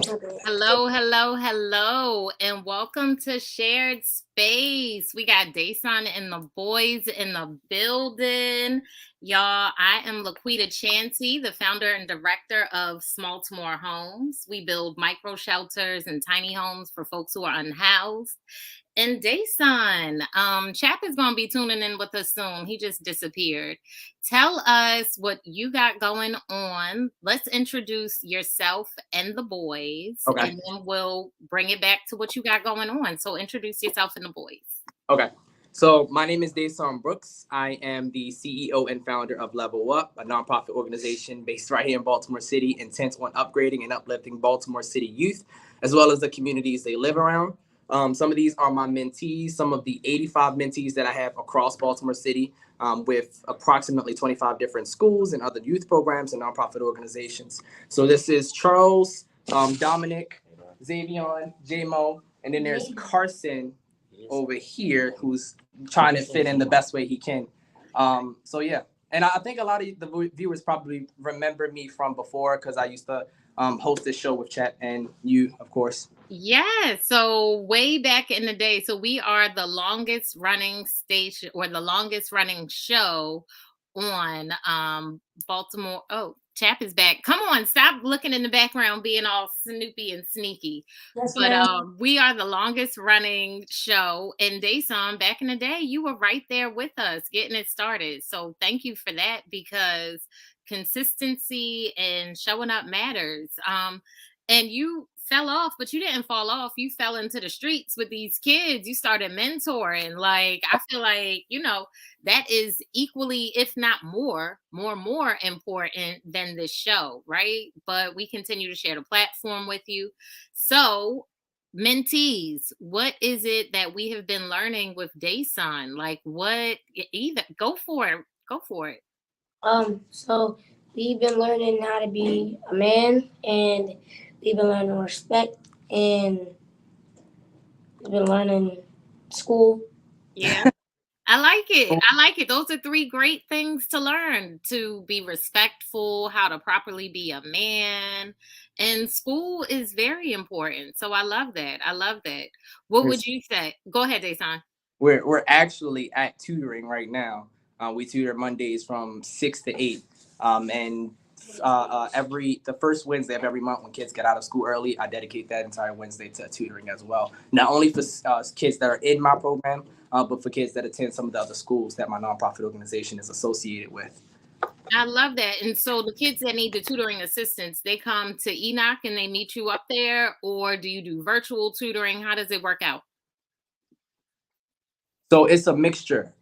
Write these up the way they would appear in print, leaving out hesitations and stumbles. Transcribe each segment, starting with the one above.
Hello, hello, hello, and welcome to Shared Space. We got Dayson and the boys in the building. Y'all, I am Laquita Chanty, the founder and director of Small Homes. We build micro shelters and tiny homes for folks who are unhoused. And Dayson, Chap is going to be tuning in with us soon. He just disappeared. Tell us what you got going on. Let's introduce yourself and the boys, Okay. and then we'll bring it back to what you got going on. So introduce yourself and the boys. Okay. So my name is Dayson Brooks. I am the CEO and founder of Level Up, a nonprofit organization based right here in Baltimore City, intent on upgrading and uplifting Baltimore City youth, as well as the communities they live around. Some of these are my mentees, some of the 85 mentees that I have across Baltimore City, with approximately 25 different schools and other youth programs and nonprofit organizations. So this is Charles, Dominic, Xavion, J-Mo, and then there's Carson over here who's trying to fit in the best way he can. So yeah, and I think a lot of the viewers probably remember me from before because I used to host this show with Chet and you, of course. Yeah, so way back in the day, so we are the longest running station or the longest running show on Baltimore. Oh, Chap is back. Come on, stop looking in the background being all snoopy and sneaky. Yes, But ma'am. we are the longest running show. And Dayson, back in the day, you were right there with us getting it started. So thank you for that, because consistency and showing up matters. And you fell off, but you didn't fall off. You fell into the streets with these kids. You started mentoring. Like, I feel like, that is equally, if not more important than this show, right? But we continue to share the platform with you. So, mentees, what is it that we have been learning with Dayson? Like, what, either go for it. Go for it. So we've been learning how to be a man, and we've been learning respect, and we've been learning school. Yeah. I like it. I like it. Those are three great things to learn: to be respectful, how to properly be a man. And school is very important. So I love that. I love that. What would you say? Go ahead, Dayson. We're actually at tutoring right now. We tutor Mondays from 6 to 8, and every the first Wednesday of every month when kids get out of school early, I dedicate that entire Wednesday to tutoring as well. Not only for kids that are in my program, but for kids that attend some of the other schools that my nonprofit organization is associated with. I love that. And so the kids that need the tutoring assistance, they come to Enoch and they meet you up there, or do you do virtual tutoring? How does it work out? So it's a mixture.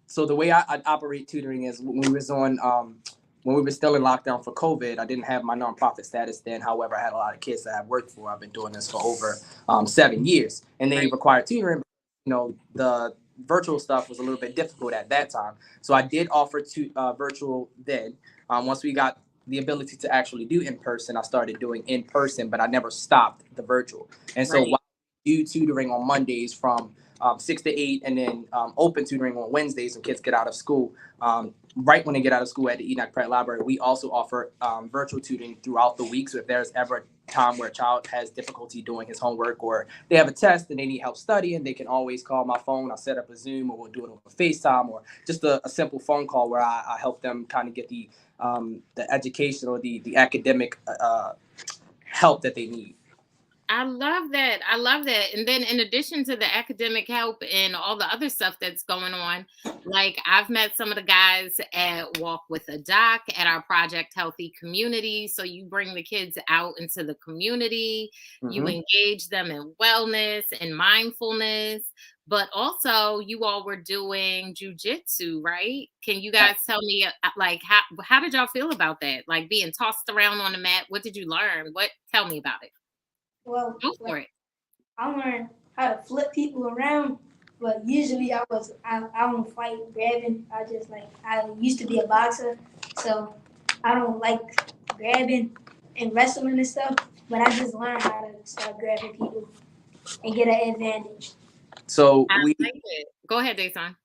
So the way I operate tutoring is when we were still in lockdown for COVID, I didn't have my nonprofit status then. However, I had a lot of kids that I've worked for. I've been doing this for over 7 years, and they Right. required tutoring. The virtual stuff was a little bit difficult at that time, so I did offer to virtual then. Once we got the ability to actually do in person, I started doing in person, but I never stopped the virtual. And so Right. while I do tutoring on Mondays from 6 to 8, and then open tutoring on Wednesdays when kids get out of school. Right when they get out of school at the Enoch Pratt Library, we also offer virtual tutoring throughout the week. So if there's ever a time where a child has difficulty doing his homework, or they have a test and they need help studying, they can always call my phone. I'll set up a Zoom, or we'll do it over FaceTime, or just a simple phone call where I help them kind of get the education or the academic help that they need. I love that. I love that. And then in addition to the academic help and all the other stuff that's going on, like I've met some of the guys at Walk with a Doc at our Project Healthy community. So you bring the kids out into the community, you engage them in wellness and mindfulness, but also you all were doing jujitsu, right? Can you guys tell me like how did y'all feel about that? Like being tossed around on the mat? What did you learn? Tell me about it. Well, Go for it. I learned how to flip people around, but usually I don't fight grabbing. I used to be a boxer, so I don't like grabbing and wrestling and stuff. But I just learned how to start grabbing people and get an advantage. So I we like it. Go ahead, Dayson.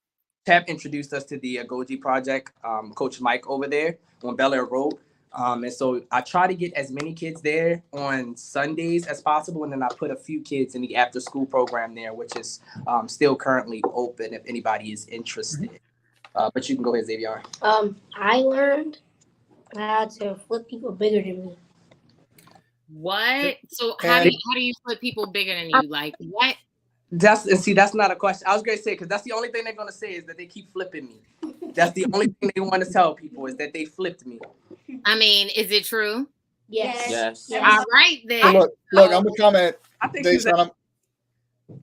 Tab introduced us to the Goji Project. Coach Mike over there on Bel Air Road. And so I try to get as many kids there on Sundays as possible, and then I put a few kids in the after school program there, which is still currently open if anybody is interested. But you can go ahead, Xavier. I learned how to flip people bigger than me. What? So how do you flip people bigger than you? Like what? That's not a question. I was going to say, because that's the only thing they're going to say is that they keep flipping me. That's the only thing they want to tell people is that they flipped me. I mean, is it true? Yes. All right then. So look, I'm gonna comment. I think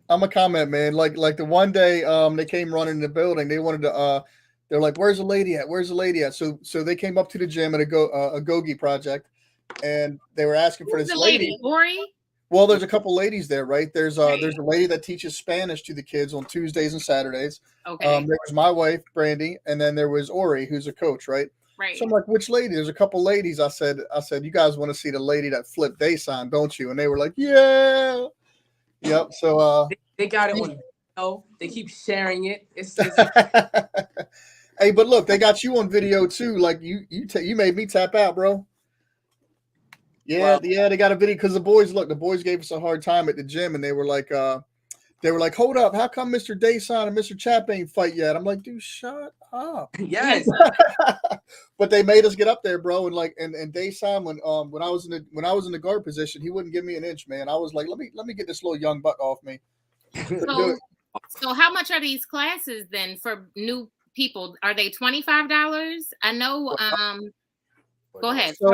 I'm a comment, man. Like the one day they came running in the building. They wanted to they're like, "Where's the lady at? Where's the lady at?" So they came up to the gym at a Gogi project, and they were asking for this lady. Ori? Well, there's a couple ladies there, right? There's a lady that teaches Spanish to the kids on Tuesdays and Saturdays. Okay. There was my wife, Brandy, and then there was Ori, who's a coach, right? Right. So I'm like, which lady? There's a couple ladies. I said, you guys want to see the lady that flipped Dayson, don't you? And they were like, yeah. Yep. So they got it on video. They keep sharing it. It's hey, but look, they got you on video too. Like you made me tap out, bro. Yeah, they got a video because the boys gave us a hard time at the gym, and they were like, hold up, how come Mr. Dayson and Mr. Chap ain't fight yet? I'm like, dude, shut up. Yes. But they made us get up there, bro. And Dayson, when I was in the guard position, he wouldn't give me an inch, man. I was like, let me get this little young buck off me. So how much are these classes then for new people? Are they $25? I know. Go ahead. So,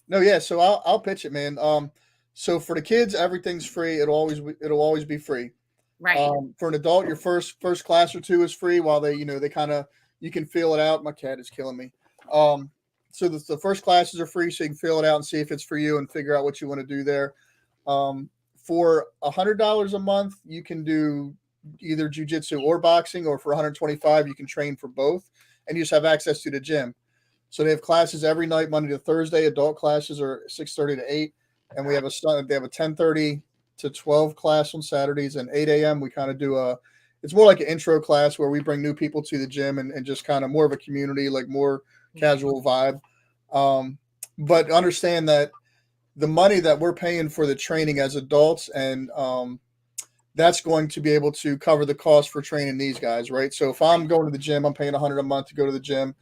no, yeah. So I'll pitch it, man. So for the kids, everything's free. It'll always be free. Right. For an adult, your first class or two is free while they kind of, you can feel it out. My cat is killing me. So the first classes are free, so you can feel it out and see if it's for you and figure out what you want to do there. For $100 a month, you can do either jiu-jitsu or boxing, or for $125, you can train for both, and you just have access to the gym. So they have classes every night, Monday to Thursday. Adult classes are 6:30 to 8, and they have a 10:30 to 12 class on Saturdays, and 8 a.m. we kind of do it's more like an intro class where we bring new people to the gym and just kind of more of a community, like more casual vibe. But understand that the money that we're paying for the training as adults, and that's going to be able to cover the cost for training these guys, right? So if I'm going to the gym, I'm paying $100 a month to go to the gym.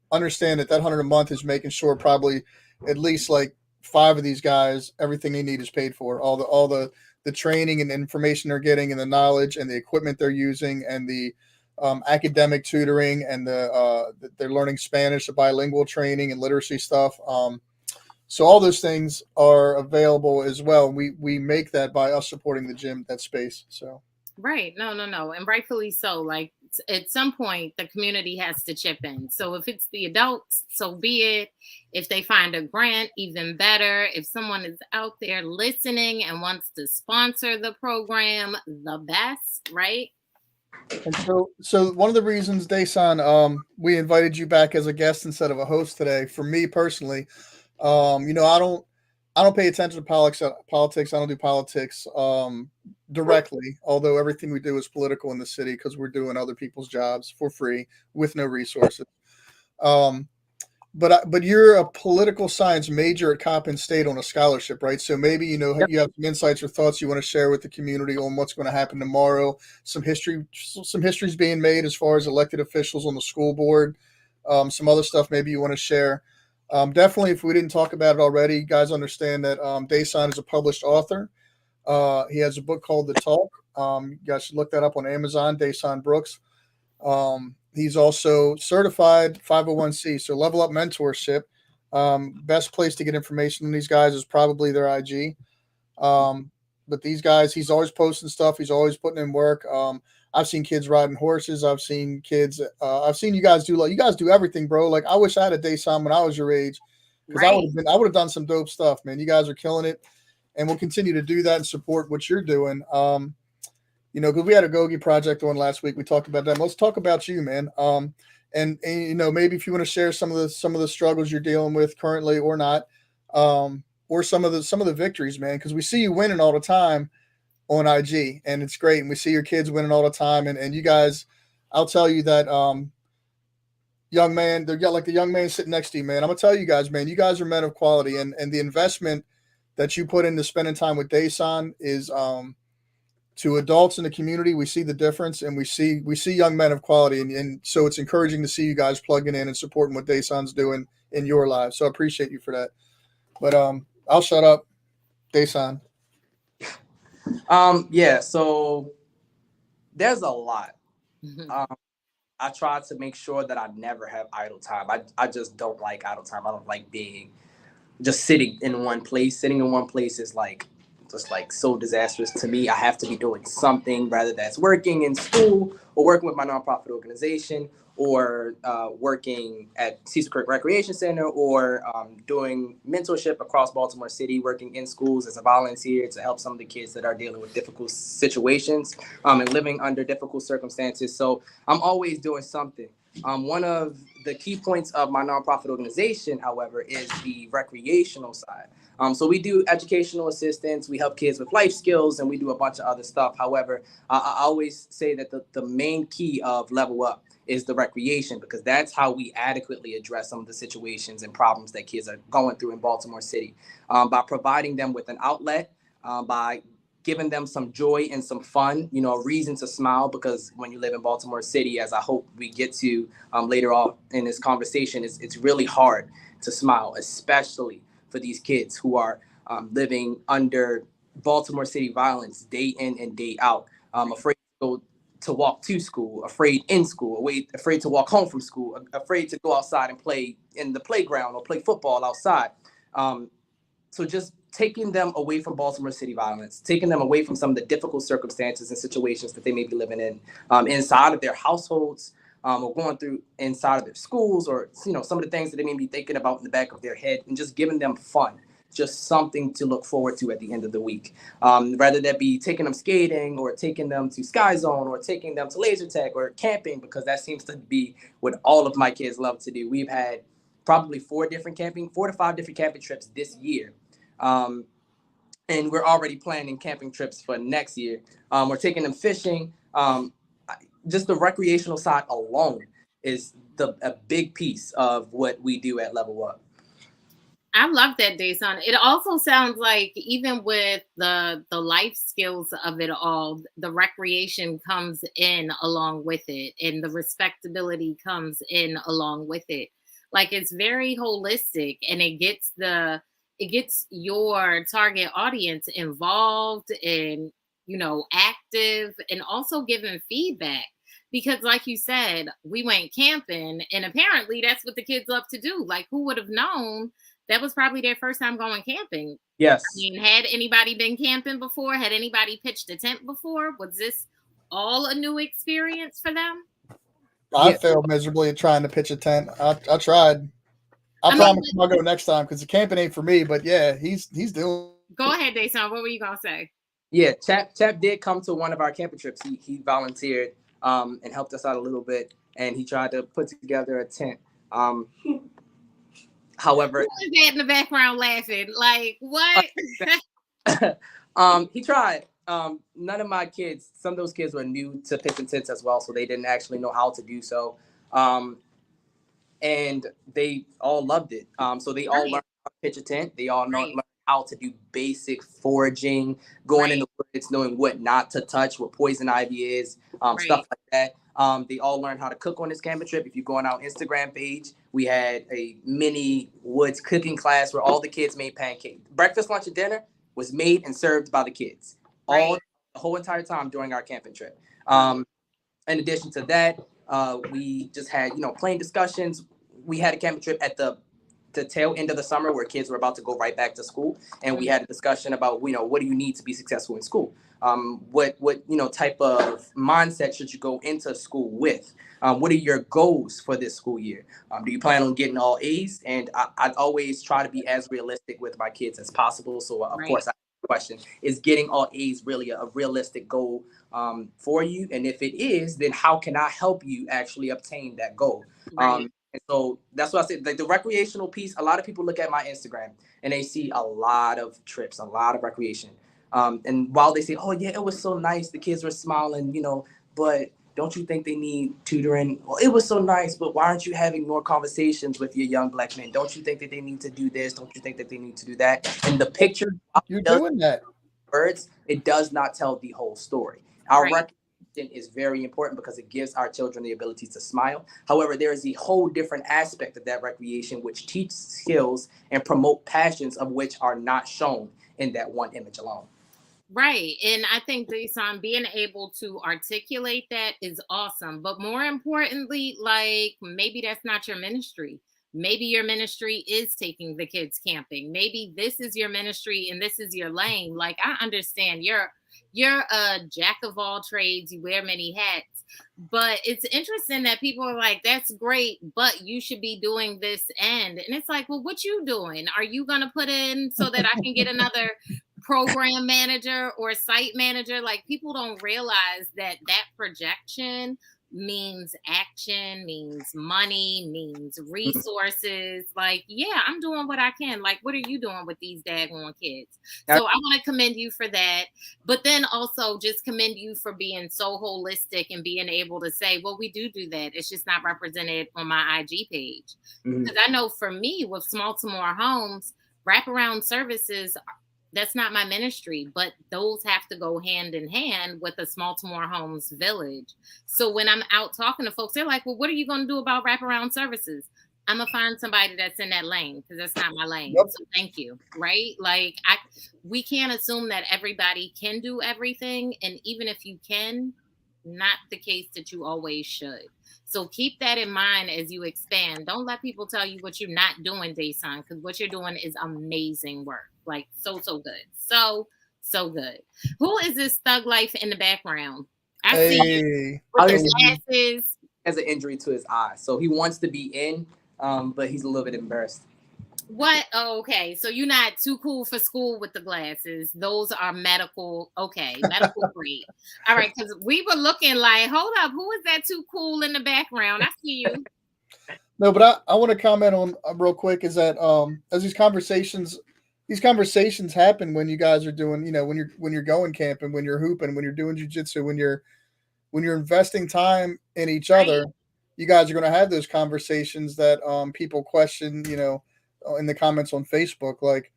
Understand that $100 a month is making sure probably at least like 5 of these guys, everything they need is paid for. All the training and information they're getting, and the knowledge and the equipment they're using, and the academic tutoring, and they're learning Spanish, the bilingual training and literacy stuff. So all those things are available as well. We make that by us supporting the gym, that space. So right, no, and rightfully so. Like at some point, the community has to chip in. So if it's the adults, so be it. If they find a grant, even better. If someone is out there listening and wants to sponsor the program, the best, right? And so one of the reasons, Dayson, we invited you back as a guest instead of a host today, for me personally, I don't pay attention to politics. I don't do politics directly, although everything we do is political in the city because we're doing other people's jobs for free with no resources. But you're a political science major at Coppin State on a scholarship, right? So maybe you have some insights or thoughts you want to share with the community on what's going to happen tomorrow. Some history's being made as far as elected officials on the school board. Some other stuff maybe you want to share. Definitely, if we didn't talk about it already, you guys understand that Dayson is a published author. He has a book called The Talk. You guys should look that up on Amazon, Dayson Brooks. He's also certified 501c, so Level Up Mentorship. Best place to get information on these guys is probably their IG. But these guys, he's always posting stuff. He's always putting in work. I've seen kids riding horses. I've seen kids. I've seen you guys do everything, bro. Like I wish I had a Dayson when I was your age, because I would have done some dope stuff, man. You guys are killing it, and we'll continue to do that and support what you're doing. Because we had a Gogi project on last week. We talked about that. Let's talk about you, man. And maybe if you want to share some of the struggles you're dealing with currently or not, or some of the victories, man, because we see you winning all the time on IG, and it's great. And we see your kids winning all the time. And you guys, I'll tell you that young man. They're got like the young man sitting next to you, man. I'm gonna tell you guys, man. You guys are men of quality, and the investment that you put into spending time with Dayson is to adults in the community. We see the difference, and we see young men of quality, and so it's encouraging to see you guys plugging in and supporting what Dayson's doing in your lives. So I appreciate you for that. But I'll shut up, Dayson. Yeah, so there's a lot. Um, I try to make sure that I never have idle time. I just don't like idle time. I don't like being just sitting in one place. Sitting in one place is like just like so disastrous to me. I have to be doing something, rather that's working in school or working with my nonprofit organization or working at Cecil Kirk Recreation Center or doing mentorship across Baltimore City, working in schools as a volunteer to help some of the kids that are dealing with difficult situations and living under difficult circumstances. So I'm always doing something. One of the key points of my nonprofit organization, however, is the recreational side. So we do educational assistance, we help kids with life skills, and we do a bunch of other stuff. However, I always say that the main key of Level Up is the recreation, because that's how we adequately address some of the situations and problems that kids are going through in Baltimore City. By providing them with an outlet, by giving them some joy and some fun, a reason to smile, because when you live in Baltimore City, as I hope we get to later on in this conversation, it's really hard to smile, especially for these kids who are living under Baltimore City violence day in and day out, afraid to go to walk to school, afraid in school, afraid to walk home from school, afraid to go outside and play in the playground or play football outside. So just taking them away from Baltimore City violence, taking them away from some of the difficult circumstances and situations that they may be living in inside of their households, or going through inside of their schools, or some of the things that they may be thinking about in the back of their head, and just giving them fun, just something to look forward to at the end of the week. Rather that be taking them skating or taking them to Sky Zone or taking them to laser tag or camping, because that seems to be what all of my kids love to do. We've had probably 4 to 5 different camping trips this year. Um, and we're already planning camping trips for next year. We're taking them fishing. Just the recreational side alone is a big piece of what we do at Level Up. I love that, Dayson. It also sounds like even with the life skills of it all, the recreation comes in along with it, and the respectability comes in along with it. Like it's very holistic, and it gets your target audience involved and active, and also giving feedback. Because like you said, we went camping, and apparently that's what the kids love to do. Like, who would have known that was probably their first time going camping? I Yes. mean, had anybody been camping before? Had anybody pitched a tent before? Was this all a new experience for them? I Yeah. failed miserably at trying to pitch a tent. I tried. I I mean, promise I'll go next time because the camping ain't for me. But yeah, he's doing. go ahead, Dayson. What were you gonna say? Yeah. Chap did come to one of our camping trips. He volunteered and helped us out a little bit, and he tried to put together a tent. Um, Who however, is that in the background laughing? Like what? he tried. None of my kids, some of those kids were new to pitching tents as well, so they didn't actually know how to do so. Um, and they all loved it. So they all Right, learned how to pitch a tent. They all know right, learned how to do basic foraging, going in right, the woods, knowing what not to touch, what poison ivy is, right. stuff like that. They all learned how to cook on this camping trip. If you go on our Instagram page, we had a mini woods cooking class where all the kids made pancakes. Breakfast, lunch, and dinner was made and served by the kids Right. all the whole entire time during our camping trip. Right. In addition to that, we just had plain discussions. We had a camping trip at the tail end of the summer where kids were about to go right back to school, and we had a discussion about what do you need to be successful in school. What type of mindset should you go into school with? What are your goals for this school year? Do you plan on getting all A's? And I always try to be as realistic with my kids as possible. So of Right. course, question is getting all A's really a realistic goal for you? And if it is, then how can I help you actually obtain that goal? Right. And so that's what I said. Like the recreational piece, a lot of people look at my Instagram and they see a lot of trips, a lot of recreation. And while they say, "Oh yeah, it was so nice," the kids were smiling, but Don't you think they need tutoring? Well, it was so nice, but why aren't you having more conversations with your young black men? Don't you think that they need to do this? Don't you think that they need to do that? And the picture You're does doing that. words, it does not tell the whole story. Our Right. recognition is very important because it gives our children the ability to smile. However, there is a whole different aspect of that recreation which teaches skills and promote passions of which are not shown in that one image alone. Right. And I think, Dayson, being able to articulate that is awesome. But more importantly, like maybe that's not your ministry. Maybe your ministry is taking the kids camping. Maybe this is your ministry and this is your lane. Like I understand you're a jack of all trades, you wear many hats. But it's interesting that people are like, that's great, but you should be doing this and it's like, well, what you doing? Are you gonna put in so that I can get another program manager or site manager? Like people don't realize that that projection means action, means money, means resources. Like, yeah, I'm doing what I can. Like, what are you doing with these daggone kids? So I want to commend you for that. But then also just commend you for being so holistic and being able to say, well, we do that. It's just not represented on my IG page. Because I know for me with Baltimore Homes, wraparound services, that's not my ministry, but those have to go hand in hand with the Baltimore Homes Village. So when I'm out talking to folks, they're like, well, what are you going to do about wraparound services? I'm going to find somebody that's in that lane because that's not my lane. Yep. So thank you. Right. Like we can't assume that everybody can do everything. And even if you can, not the case that you always should. So keep that in mind as you expand. Don't let people tell you what you're not doing, Dayson, because what you're doing is amazing work. Like so good. So good. Who is this thug life in the background? I see you with the glasses. Has an injury to his eye, so he wants to be in, but he's a little bit embarrassed. What? Oh, okay. So you're not too cool for school with the glasses. Those are medical. Okay, medical grade. All right, because we were looking like, hold up, who is that too cool in the background? I see you. No, but I want to comment on real quick is that as these conversations happen when you guys are doing, when you're going camping, when you're hooping, when you're doing jujitsu, when you're investing time in each other, you guys are going to have those conversations that people question, in the comments on Facebook, like,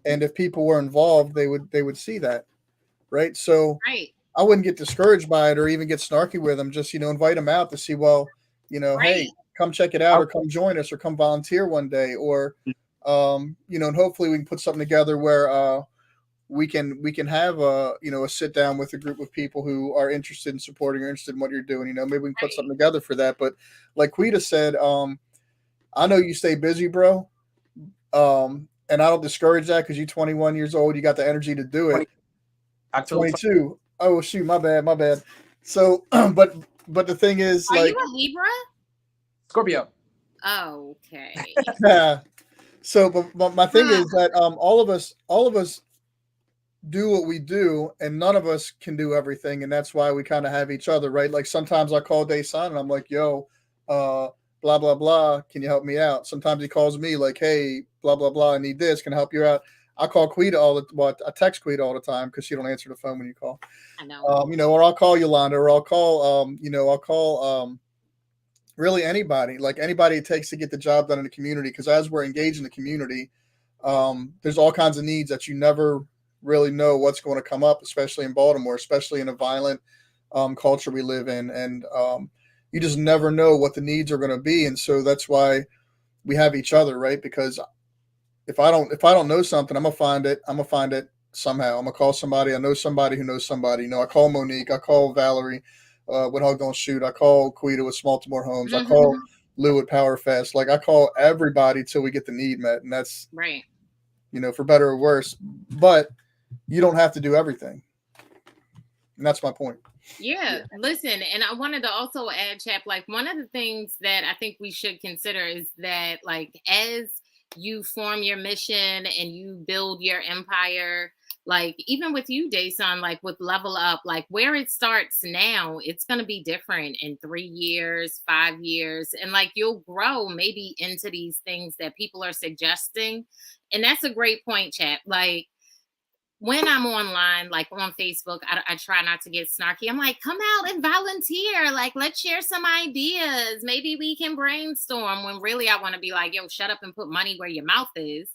and if people were involved, they would see that, right? So I wouldn't get discouraged by it or even get snarky with them. Just invite them out to see, well, hey, come check it out or come join us or come volunteer one day or and hopefully we can put something together where we can have a sit down with a group of people who are interested in supporting or interested in what you're doing. Maybe we can put something together for that. But like Quita said, I know you stay busy, bro. And I don't discourage that because you're 21 years old. You got the energy to do it. 22. Oh shoot, my bad. So, but the thing is, are like, you a Libra? Scorpio. Oh, okay. Yeah. So, but my thing is that all of us do what we do, and none of us can do everything, and that's why we kind of have each other, right? Like sometimes I call Dayson and I'm like, "Yo, blah blah blah, can you help me out?" Sometimes he calls me like, "Hey, blah blah blah, I need this, can I help you out?" I call Quita I text Quita all the time because she don't answer the phone when you call. I know. Or I'll call Yolanda, or I'll call really anybody, like anybody it takes to get the job done in the community. Because as we're engaged in the community, there's all kinds of needs that you never really know what's going to come up, especially in Baltimore, especially in a violent culture we live in. And you just never know what the needs are going to be. And so that's why we have each other, right? Because if I don't know something, I'm gonna find it somehow. I'm gonna call somebody. I know somebody who knows somebody. I call Monique. I call Valerie with Hug Don't Shoot. I call Quita with Baltimore Homes. I call Lou at Power Fest. Like I call everybody till we get the need met, and that's right. For better or worse. But you don't have to do everything, and that's my point. Yeah, listen, and I wanted to also add, Chap, like one of the things that I think we should consider is that, like, as you form your mission and you build your empire, like even with you, Dayson, like with Level Up, like where it starts now, it's going to be different in 3 years, 5 years. And like you'll grow maybe into these things that people are suggesting. And that's a great point, Chap. Like when I'm online, like on Facebook, I try not to get snarky. I'm like, come out and volunteer. Like, let's share some ideas. Maybe we can brainstorm. When really I want to be like, yo, shut up and put money where your mouth is.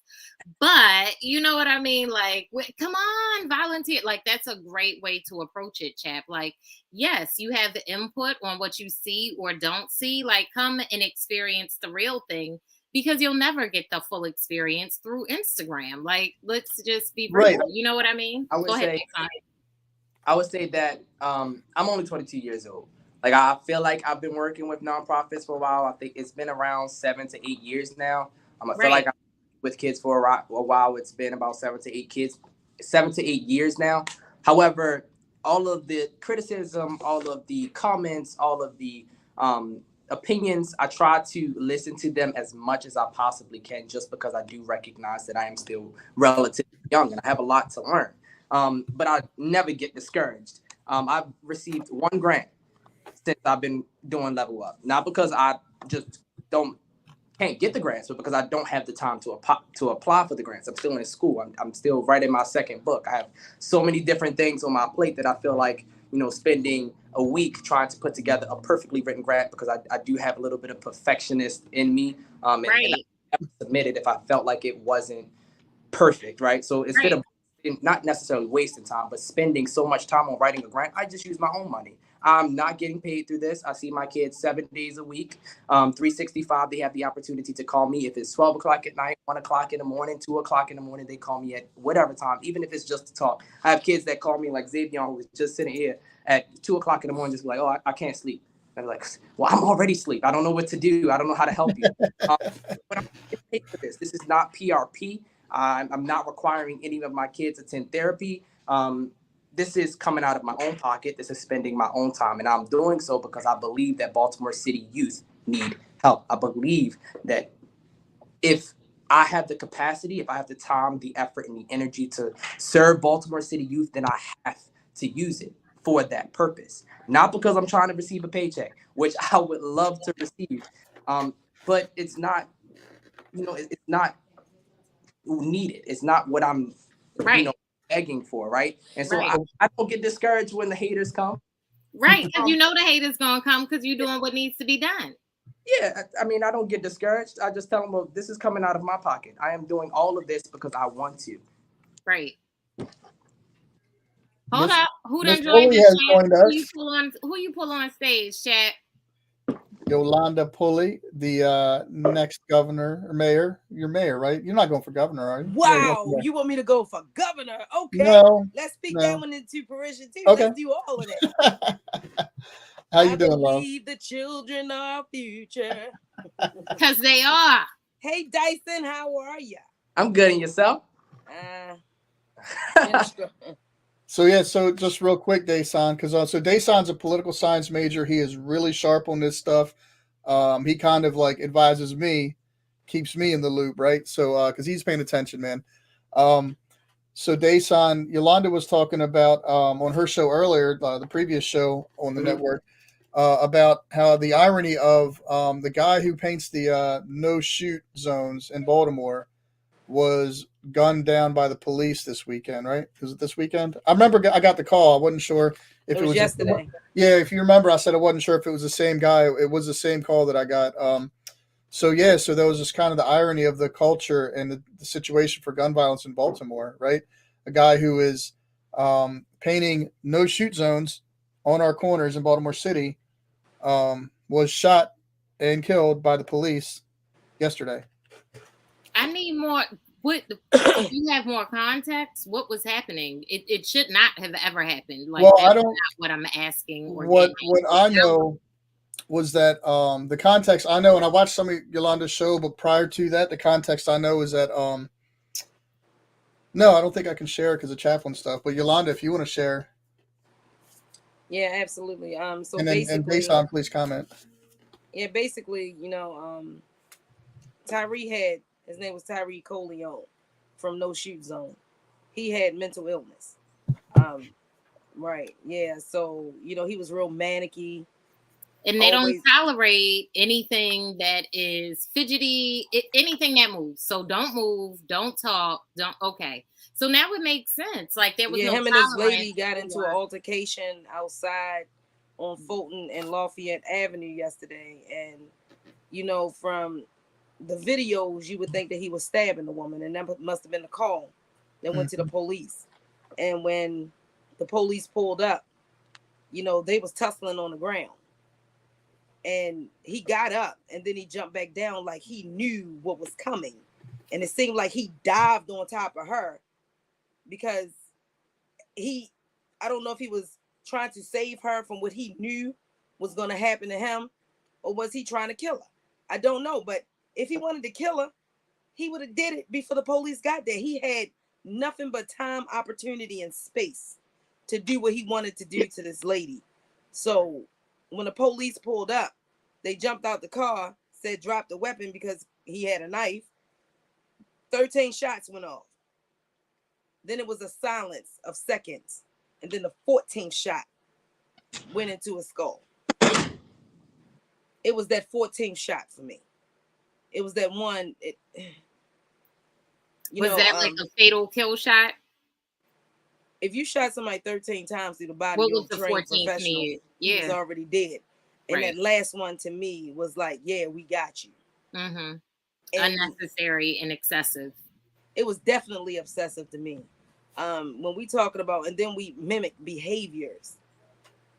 But you know what I mean? Like, come on, volunteer. Like, that's a great way to approach it, chap. Like, yes, you have the input on what you see or don't see. Like, come and experience the real thing, because you'll never get the full experience through Instagram. Like, let's just be Right. real. You know what I mean? I would Go ahead, say Dayson. I would say that I'm only 22 years old. Like I feel like I've been working with nonprofits for a while. I think it's been around 7 to 8 years now. I feel like Right. I'm with kids for a while. It's been about 7 to 8 years now. However, all of the criticism, all of the comments, all of the opinions, I try to listen to them as much as I possibly can, just because I do recognize that I am still relatively young and I have a lot to learn. But I never get discouraged. I've received one grant since I've been doing Level Up, not because I just don't can't get the grants, but because I don't have the time to apply for the grants. I'm still in school. I'm still writing my second book. I have so many different things on my plate that I feel like, spending a week trying to put together a perfectly written grant, because I do have a little bit of perfectionist in me. And I Right. never submitted if I felt like it wasn't perfect, right? So instead Right. of not necessarily wasting time, but spending so much time on writing a grant, I just use my own money. I'm not getting paid through this. I see my kids 7 days a week, 365. They have the opportunity to call me if it's 12 o'clock at night, 1 o'clock in the morning, 2 o'clock in the morning. They call me at whatever time, even if it's just to talk. I have kids that call me, like Xavier, who was just sitting here at 2 o'clock in the morning, just like, oh, I can't sleep. And I'm like, well, I'm already asleep. I don't know what to do. I don't know how to help you. Um, but I'm getting paid for this. This is not PRP. I'm not requiring any of my kids attend therapy. This is coming out of my own pocket. This is spending my own time. And I'm doing so because I believe that Baltimore City youth need help. I believe that if I have the capacity, if I have the time, the effort, and the energy to serve Baltimore City youth, then I have to use it for that purpose. Not because I'm trying to receive a paycheck, which I would love to receive. But it's not, it's not needed. It's not what I'm, you Right. know, begging for, right? And so I, Right. I don't get discouraged when the haters come. Right. Because Um, you know the hate is gonna come because you're doing what needs to be done. yeah, I mean, I don't get discouraged. I just tell them, well, this is coming out of my pocket. I am doing all of this because I want to. Right. Hold Miss up. Who Miss done joined Pulley the has chat? joined us. Who you pull on stage, chat? Yolanda Pulley, the next governor or mayor. You're mayor, right? You're not going for governor, are you? Yeah, you're going for Wow, mayor. you want me to go for governor? Okay, No, let's speak that no. one into fruition too. Okay. Let's do all of that. How you I doing, love? believe the children are future. Because they are. Hey Dyson, how are you? I'm good in yourself. So yeah, so just real quick, Dayson, because so Dayson's a political science major. He is really sharp on this stuff. He kind of like advises me, keeps me in the loop, right? So because he's paying attention, man. So Dayson, Yolanda was talking about on her show earlier, the previous show on the network, about how the irony of the guy who paints the no shoot zones in Baltimore was gunned down by the police this weekend, right? Was it this weekend? I remember I got the call. I wasn't sure if It it was was yesterday. Yeah, if you remember, I said I wasn't sure if it was the same guy. It was the same call that I got. So yeah, so there was just kind of the irony of the culture and the situation for gun violence in Baltimore, right? A guy who is painting no shoot zones on our corners in Baltimore City was shot and killed by the police yesterday. I need more. What you have more context? What was happening? It should not have ever happened. Like, Well, I that's don't. not what I'm asking or What getting. what I know was that the context I know, and I watched some of Yolanda's show, but prior to that, the context I know is that no, I don't think I can share it because of chaplain stuff. But Yolanda, if you want to share, Yeah, absolutely. So and then and basically, Dayson, please comment. yeah, basically, Tyree had his name was Tyree Coleon from No Shoot Zone. He had mental illness. Right. Yeah. So, he was real manicky. And they don't Always. tolerate anything that is fidgety, anything that moves. So don't move, don't talk, don't. Okay. So now it makes sense. Like there was Yeah, no him and his tolerance lady got into an for. altercation outside on Fulton and Lafayette Avenue yesterday. And, you know, from the videos, you would think that he was stabbing the woman, and that must have been the call that went to the police. And when the police pulled up, you know, they was tussling on the ground. And he got up and then he jumped back down like he knew what was coming. And it seemed like he dived on top of her because I don't know if he was trying to save her from what he knew was going to happen to him, or was he trying to kill her? I don't know. But if he wanted to kill her, he would have did it before the police got there. He had nothing but time, opportunity, and space to do what he wanted to do to this lady. So when the police pulled up, they jumped out the car, said drop the weapon because he had a knife. 13 shots went off. Then it was a silence of seconds. And then the 14th shot went into his skull. It was that 14th shot for me. It was that one. Was that like a fatal kill shot? If you shot somebody 13 times through the body, What you're was a the trained 14th professional. need? He was already dead. And Right. that last one to me was like, yeah, we got you. Mm-hmm. And unnecessary and excessive. It was definitely obsessive to me. When we talking about, and then we mimic behaviors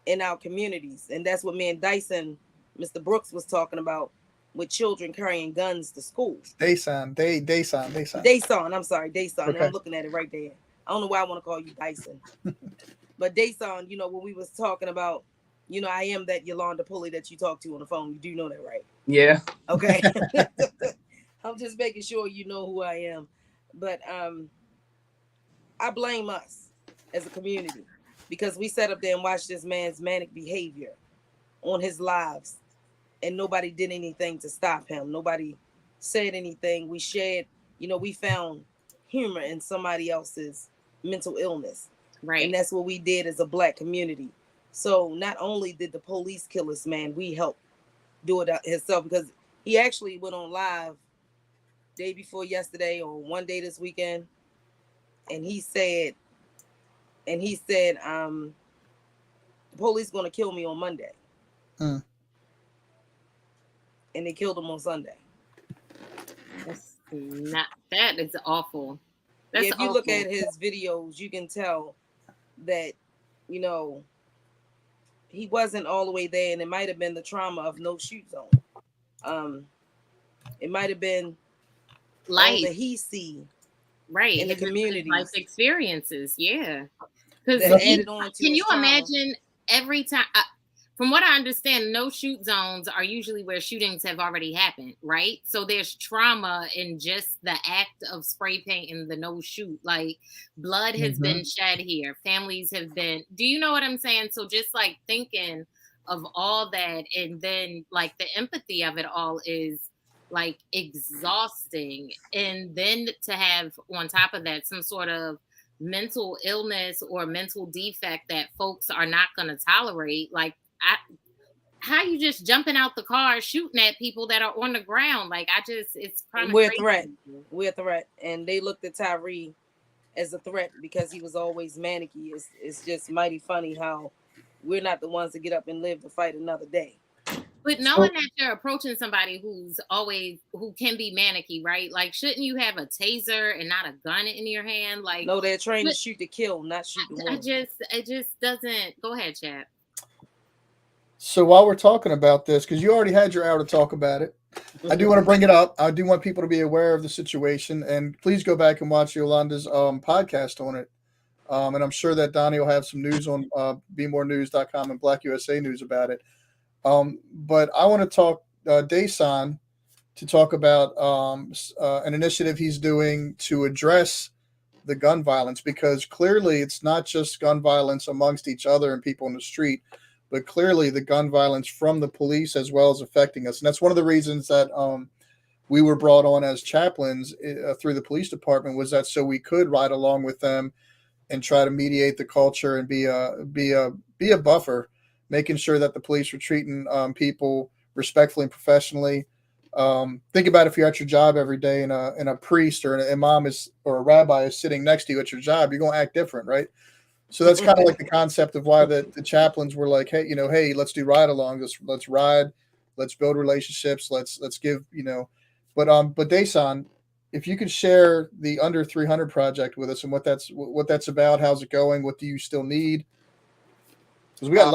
in our communities. And that's what me and Dayson, Mr. Brooks, was talking about with children carrying guns to school. Dayson. I'm sorry, Dayson. Okay. I'm looking at it right there. I don't know why I want to call you Dyson. But Dayson, you know, when we was talking about, you know, I am that Yolanda Pulley that you talk to on the phone. You do know that, right? Yeah. Okay. I'm just making sure you know who I am. But I blame us as a community because we sat up there and watched this man's manic behavior on his lives, and nobody did anything to stop him. Nobody said anything. We shared, you know, we found humor in somebody else's mental illness. Right. And that's what we did as a Black community. So not only did the police kill this man, we helped do it himself, because he actually went on live day before yesterday or one day this weekend. And he said, the police going to kill me on Monday. And they killed him on Sunday. That is awful. That's if you awful. look at his videos, you can tell that, you know, he wasn't all the way there, and it might have been the trauma of no shoot zone. It might have been life all that he see right in the community, life experiences. Yeah, because can you imagine every time? From what I understand, no shoot zones are usually where shootings have already happened, right? So there's trauma in just the act of spray painting the no shoot. Like blood has been shed here. Families have been, do you know what I'm saying? So just like thinking of all that, and then like the empathy of it all is like exhausting. And then to have on top of that some sort of mental illness or mental defect that folks are not going to tolerate. Like, how you just jumping out the car shooting at people that are on the ground? Like, it's kind of we're a threat. And they looked at Tyree as a threat because he was always manicky. It's just mighty funny how we're not the ones to get up and live to fight another day. But knowing that you're approaching somebody who can be manicky, right? Like, shouldn't you have a taser and not a gun in your hand? Like, no, they're trained to shoot to kill, not shoot to win. It just doesn't. Go ahead, Chad. So while we're talking about this, because you already had your hour to talk about it, I do want to bring it up. I do want people to be aware of the situation, and please go back and watch Yolanda's podcast on it. And I'm sure that Donnie will have some news on BeMoreNews.com and Black USA News about it. But I want to talk Dayson to talk about an initiative he's doing to address the gun violence, because clearly it's not just gun violence amongst each other and people in the street, but clearly the gun violence from the police as well is affecting us. And that's one of the reasons that we were brought on as chaplains through the police department, was that so we could ride along with them and try to mediate the culture and be a buffer making sure that the police are treating people respectfully and professionally. Think about if you're at your job every day and a priest or an imam or a rabbi is sitting next to you at your job, you're going to act different, right? So that's kind of like the concept of why the chaplains were like, hey, hey, let's do ride along. Let's ride, let's build relationships. Let's give, but Dayson, if you could share the Under 300 project with us and what that's about, how's it going? What do you still need? Because we got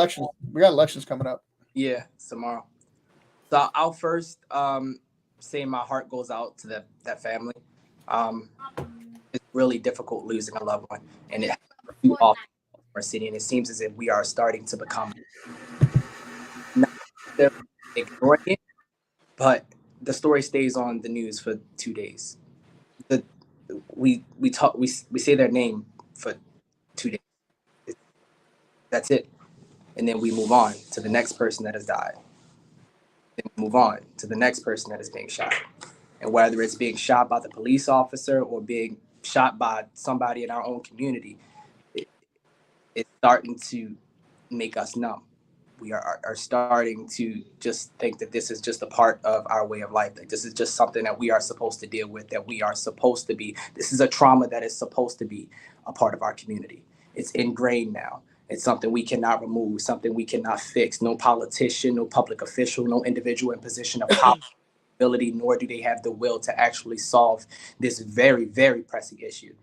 elections coming up. Yeah, tomorrow. So I'll first say my heart goes out to that family. It's really difficult losing a loved one, and it too often in our city, and it seems as if we are starting to become not necessarily ignoring it, but the story stays on the news for 2 days. The we say their name for 2 days. That's it, and then we move on to the next person that has died. Then we move on to the next person that is being shot, and whether it's being shot by the police officer or being shot by somebody in our own community, it's starting to make us numb. We are starting to just think that this is just a part of our way of life, that this is just something that we are supposed to deal with, that we are supposed to be. This is a trauma that is supposed to be a part of our community. It's ingrained now. It's something we cannot remove, something we cannot fix. No politician, no public official, no individual in position of power, ability, nor do they have the will to actually solve this very, very pressing issue.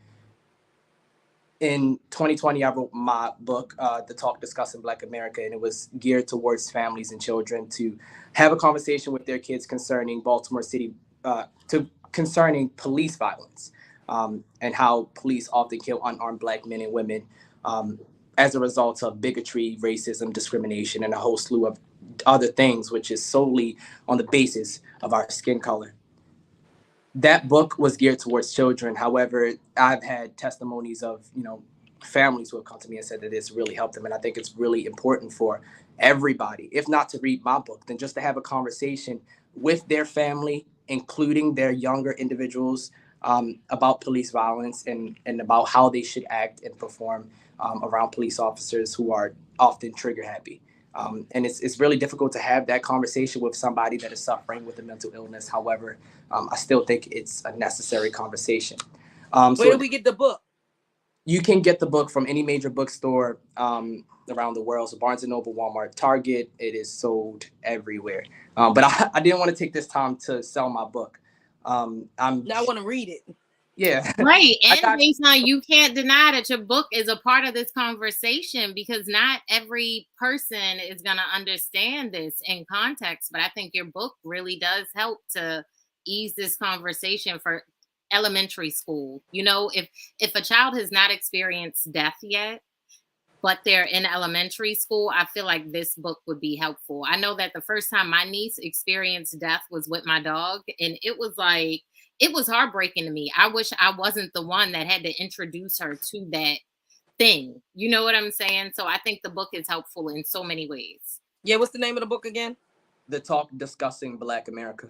In 2020, I wrote my book, The Talk Discussing Black America, and it was geared towards families and children to have a conversation with their kids concerning Baltimore City, concerning police violence, and how police often kill unarmed Black men and women as a result of bigotry, racism, discrimination, and a whole slew of other things, which is solely on the basis of our skin color. That book was geared towards children. However, I've had testimonies of, families who have come to me and said that it's really helped them. And I think it's really important for everybody, if not to read my book, then just to have a conversation with their family, including their younger individuals, about police violence and about how they should act and perform around police officers who are often trigger happy. And it's really difficult to have that conversation with somebody that is suffering with a mental illness. However, I still think it's a necessary conversation. Where do we get the book? You can get the book from any major bookstore around the world. So Barnes & Noble, Walmart, Target, it is sold everywhere. But I didn't want to take this time to sell my book. Now I want to read it. Yeah. Right. And Dayson, you can't deny that your book is a part of this conversation, because not every person is going to understand this in context. But I think your book really does help to ease this conversation for elementary school. If a child has not experienced death yet, but they're in elementary school, I feel like this book would be helpful. I know that the first time my niece experienced death was with my dog, and it was heartbreaking to me. I wish I wasn't the one that had to introduce her to that thing. You know what I'm saying? So I think the book is helpful in so many ways. Yeah, what's the name of the book again? The Talk Discussing Black America.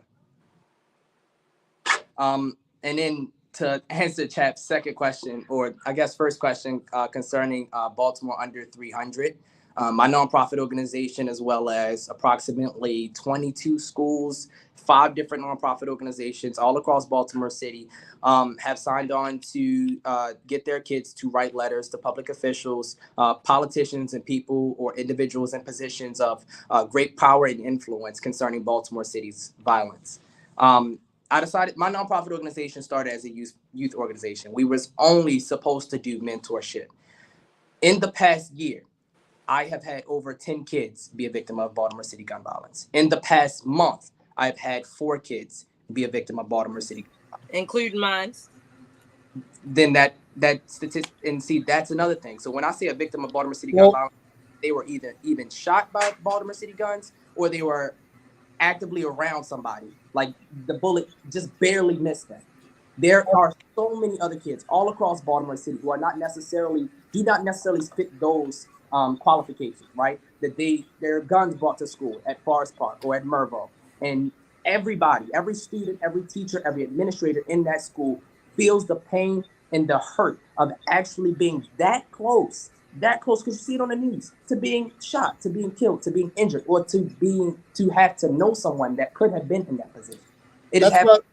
And then to answer Chap's second question, or I guess first question, concerning Baltimore Under 300, my nonprofit organization, as well as approximately 22 schools, 5 different nonprofit organizations all across Baltimore City, have signed on to get their kids to write letters to public officials, politicians, and people or individuals in positions of great power and influence concerning Baltimore City's violence. I decided my nonprofit organization started as a youth organization. We was only supposed to do mentorship. In the past year, I have had over 10 kids be a victim of Baltimore City gun violence. In the past month, I've had 4 kids be a victim of Baltimore City gun violence. Including mine. Then that statistic, and see, that's another thing. So when I say a victim of Baltimore City gun violence, they were either even shot by Baltimore City guns, or they were actively around somebody, like the bullet just barely missed them. There are so many other kids all across Baltimore City who do not necessarily fit those qualifications, right? That their guns brought to school at Forest Park or at Mervo, and everybody, every student, every teacher, every administrator in that school feels the pain, and the hurt of actually being that close, because you see it on the news, to being shot, to being killed, to being injured, or to have to know someone that could have been in that position. It has That's happened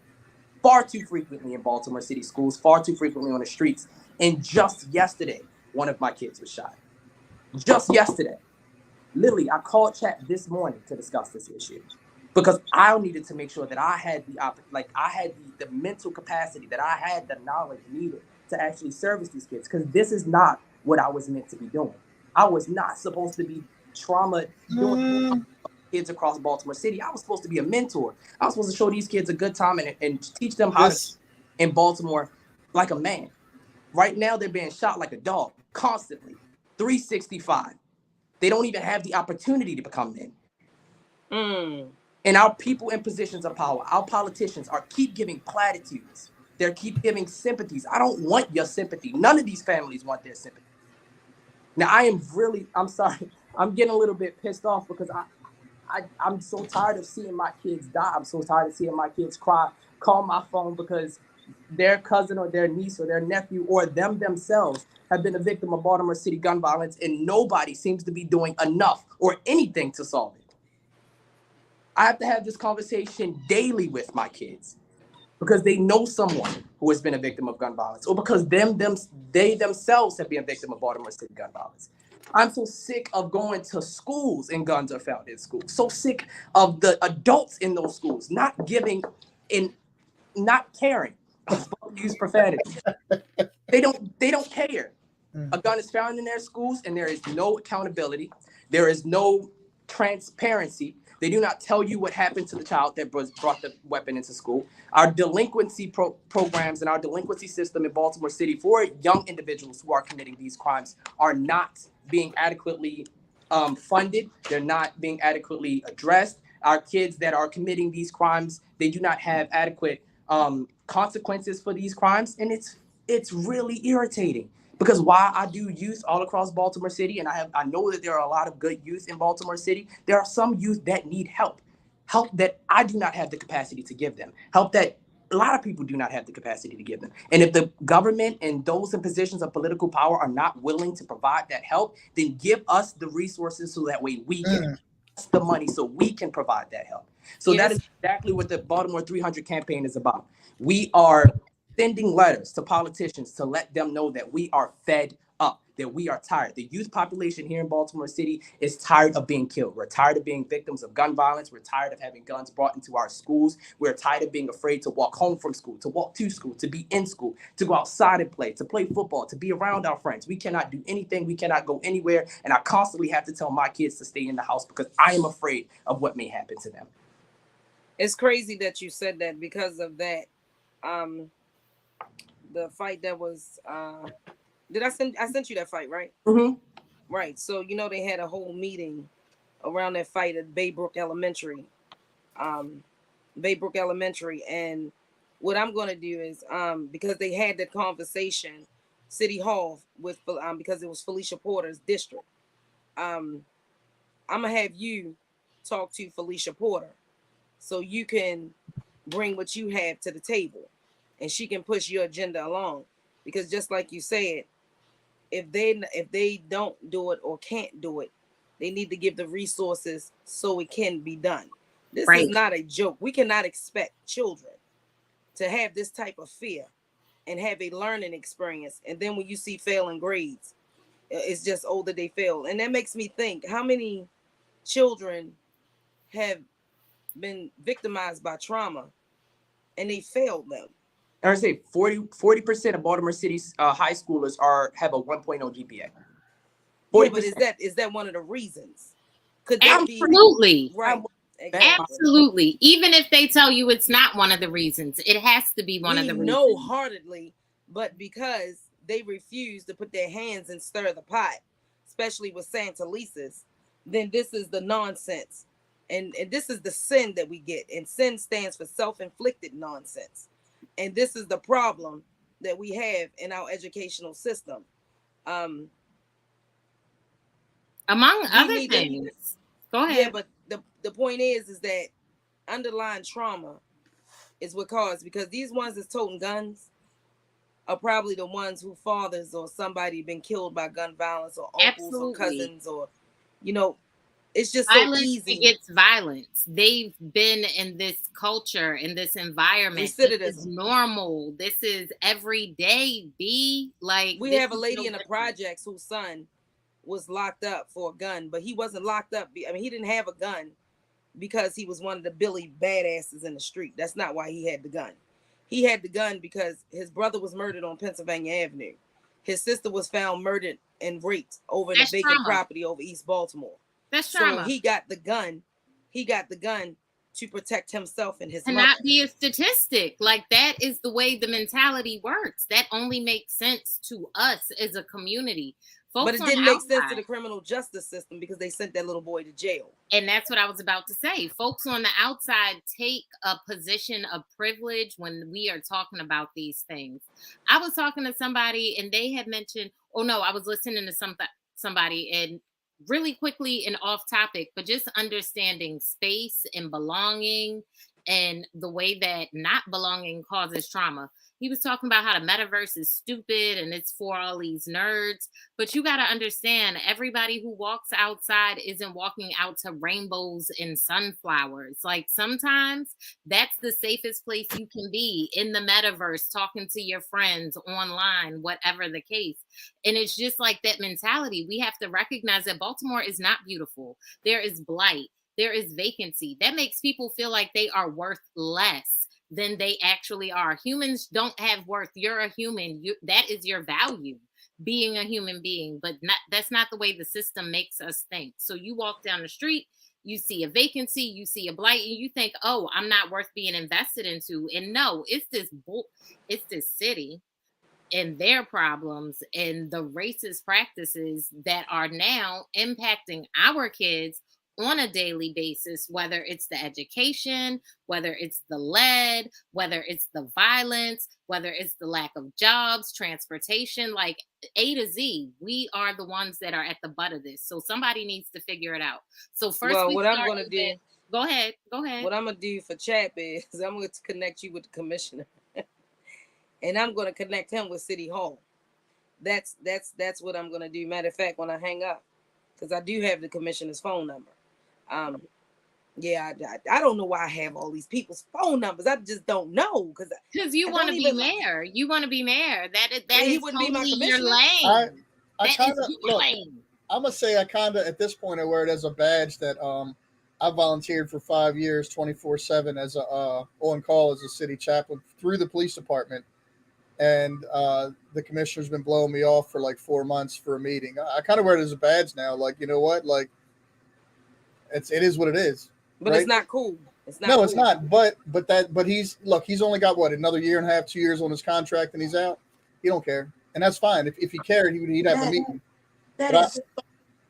what far too frequently in Baltimore City schools, far too frequently on the streets. And just yesterday, one of my kids was shot. Just yesterday. Literally, I called chat this morning to discuss this issue because I needed to make sure that I had I had the mental capacity, that I had the knowledge needed to actually service these kids, because this is not what I was meant to be doing. I was not supposed to be trauma doing kids across Baltimore City. I was supposed to be a mentor. I was supposed to show these kids a good time and teach them how to this in Baltimore like a man. Right now, they're being shot like a dog constantly, 365. They don't even have the opportunity to become men. And our people in positions of power, our politicians, are keep giving platitudes. They keep giving sympathies. I don't want your sympathy. None of these families want their sympathy. Now, I'm sorry, I'm getting a little bit pissed off because I'm so tired of seeing my kids die. I'm so tired of seeing my kids cry, call my phone because their cousin or their niece or their nephew or them themselves have been a victim of Baltimore City gun violence, and nobody seems to be doing enough or anything to solve it. I have to have this conversation daily with my kids because they know someone who has been a victim of gun violence, or because they themselves have been a victim of Baltimore City gun violence. I'm so sick of going to schools and guns are found in schools. So sick of the adults in those schools not giving and not caring. Use profanity. They don't care. A gun is found in their schools and there is no accountability. There is no transparency. They do not tell you what happened to the child that brought the weapon into school. Our delinquency programs and our delinquency system in Baltimore City for young individuals who are committing these crimes are not being adequately funded. They're not being adequately addressed. Our kids that are committing these crimes, they do not have adequate consequences for these crimes. And it's really irritating. Because while I do youth all across Baltimore City, and I know that there are a lot of good youth in Baltimore City, there are some youth that need help that I do not have the capacity to give them, help that a lot of people do not have the capacity to give them. And if the government and those in positions of political power are not willing to provide that help, then give us the resources so that way we can the money so we can provide that help. So that is exactly what the Baltimore 300 campaign is about. We are sending letters to politicians to let them know that we are fed up, that we are tired. The youth population here in Baltimore City is tired of being killed. We're tired of being victims of gun violence. We're tired of having guns brought into our schools. We're tired of being afraid to walk home from school, to walk to school, to be in school, to go outside and play, to play football, to be around our friends. We cannot do anything. We cannot go anywhere. And I constantly have to tell my kids to stay in the house because I am afraid of what may happen to them. It's crazy that you said that because of that. The fight that was I sent you that fight, right? Mm-hmm. Right. So they had a whole meeting around that fight at Baybrook Elementary. And what I'm going to do is because they had that conversation City Hall with because it was Felicia Porter's district. I'm gonna have you talk to Felicia Porter so you can bring what you have to the table and she can push your agenda along, because just like you said, if they don't do it or can't do it, they need to give the resources so it can be done. This is not a joke. We cannot expect children to have this type of fear and have a learning experience, and then when you see failing grades, it's just older they fail. And that makes me think, how many children have been victimized by trauma and they failed them? I would say 40% of Baltimore City's high schoolers have a 1.0 GPA. 40%. Yeah, but is that one of the reasons? Could that absolutely be right? Absolutely. Even if they tell you it's not one of the reasons, it has to be one of the reasons. No, heartedly, but because they refuse to put their hands and stir the pot, especially with Santa Lisa's, then this is the nonsense. And this is the sin that we get. And sin stands for self-inflicted nonsense. And this is the problem that we have in our educational system. Among other things. Go ahead. Yeah, but the point is that underlying trauma is what caused, because these ones that's toting guns, are probably the ones who fathers or somebody been killed by gun violence, or uncles or Absolutely. cousins, or, you know, it's just so Violence easy. begets violence. They've been in this culture, in this environment. This is Recidivism. normal. This is everyday. Like, We this have a is lady no in the different. projects whose son was locked up for a gun, but he wasn't locked up. I mean, he didn't have a gun because he was one of the Billy badasses in the street. That's not why he had the gun. He had the gun because his brother was murdered on Pennsylvania Avenue. His sister was found murdered and raped over in a That's vacant trauma. property over East Baltimore. That's So trauma. he got the gun. He got the gun to protect himself and his To mother. not be a statistic. Like, that is the way the mentality works. That only makes sense to us as a community. Folks But it on didn't the make sense to outside, the criminal justice system because they sent that little boy to jail. and that's what I was about to say. Folks on the outside take a position of privilege when we are talking about these things. I was talking to somebody and they had mentioned, oh no, I was listening to somebody, and really quickly and off topic, but just understanding space and belonging and the way that not belonging causes trauma. He was talking about how the metaverse is stupid and it's for all these nerds. But you got to understand, everybody who walks outside isn't walking out to rainbows and sunflowers. Like, sometimes that's the safest place you can be, in the metaverse, talking to your friends online, whatever the case. And it's just like that mentality. We have to recognize that Baltimore is not beautiful. There is blight. There is vacancy. That makes people feel like they are worth less than they actually are. Humans don't have worth. You're a human. That is your value, being a human being. But that's not the way the system makes us think. So you walk down the street, you see a vacancy, you see a blight, and you think, oh, I'm not worth being invested into. And no, it's this city and their problems and the racist practices that are now impacting our kids on a daily basis, whether it's the education, whether it's the lead, whether it's the violence, whether it's the lack of jobs, transportation, like A to Z. We are the ones that are at the butt of this. So somebody needs to figure it out. So first, Well, we what I'm start going to do, Go ahead. what I'm going to do for Chap is I'm going to connect you with the commissioner. And I'm going to connect him with City Hall. That's what I'm going to do. Matter of fact, when I hang up, because I do have the commissioner's phone number. Yeah, I don't know why I have all these people's phone numbers. I just don't know because you want to be mayor. You want to be mayor. That is totally your lane. I That kind is of your look. lane. I'm gonna say I kind of at this point I wear it as a badge that I volunteered for 5 years, 24/7 as a on call as a city chaplain through the police department, and the commissioner's been blowing me off for like 4 months for a meeting. I kind of wear it as a badge now. Like, you know what? Like, it is what it is. But right? it's not cool. It's not. No, cool. it's not. But he's only got what, another year and a half, 2 years on his contract, and he's out. He don't care, and that's fine. If he cared, he'd have a meeting. That is so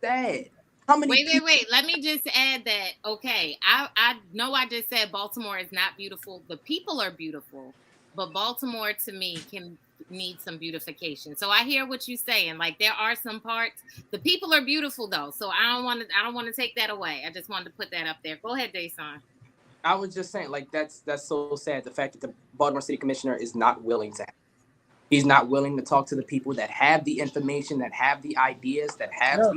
sad. How many? Wait. Let me just add that. Okay, I know I just said Baltimore is not beautiful. The people are beautiful, but Baltimore to me can need some beautification. So I hear what you're saying. Like, there are some parts. The people are beautiful though. So I don't want to take that away. I just wanted to put that up there. Go ahead, Dayson. I was just saying, like, that's so sad. The fact that the Baltimore City Commissioner is not willing to. He's not willing to talk to the people that have the information, that have the ideas, that have